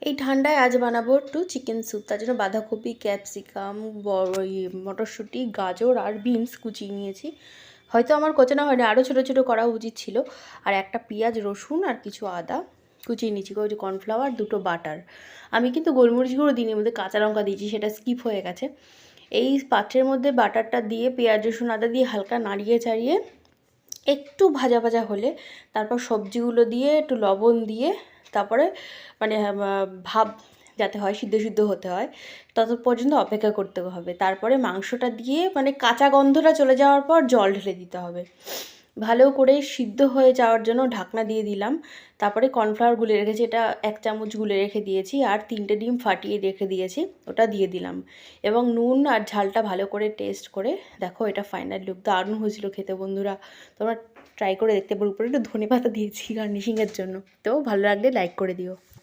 এই ঠান্ডায় আজ বানাবো একটু চিকেন স্যুপ। তার জন্য বাঁধাকপি, ক্যাপসিকাম, মটরশুঁটি, গাজর আর বিনস কুচিয়ে নিয়েছি। হয়তো আমার কোচানো হয়নি, আরও ছোটো ছোটো করা উচিত ছিল। আর একটা পেঁয়াজ, রসুন আর কিছু আদা কুচিয়ে নিয়েছি। ওই যে কর্নফ্লাওয়ার, 2টো বাটার। আমি কিন্তু গোলমরিচ গুঁড়ো দিইনি, মধ্যে কাঁচা লঙ্কা দিয়েছি, সেটা স্কিপ হয়ে গেছে। এই পাত্রের মধ্যে বাটারটা দিয়ে পেঁয়াজ, রসুন, আদা দিয়ে হালকা নাড়িয়ে চাড়িয়ে একটু ভাজা ভাজা হলে তারপর সবজিগুলো দিয়ে একটু লবণ দিয়ে তারপরে মানে ভাপ যাতে হয়, সিদ্ধ সিদ্ধ হতে হয়, তত পর্যন্ত অপেক্ষা করতে হবে। তারপরে মাংসটা দিয়ে মানে কাঁচা গন্ধটা চলে যাওয়ার পর জল ঢেলে দিতে হবে। ভালো করে সিদ্ধ হয়ে যাওয়ার জন্য ঢাকনা দিয়ে দিলাম। তারপরে কর্নফ্লাওয়ার গুলে রেখেছি, এটা 1 চামচ গুলে রেখে দিয়েছি, আর 3টে ডিম ফাটিয়ে রেখে দিয়েছি, ওটা দিয়ে দিলাম। এবং নুন আর ঝালটা ভালো করে টেস্ট করে দেখো, এটা ফাইনাল লুক। দারুণ হয়েছিল খেতে বন্ধুরা, তোমরা ট্রাই করে দেখতে পারো। উপরে একটু ধনেপাতা দিয়েছি গার্নিশিংয়ের জন্য। তো ভালো লাগলে লাইক করে দিও।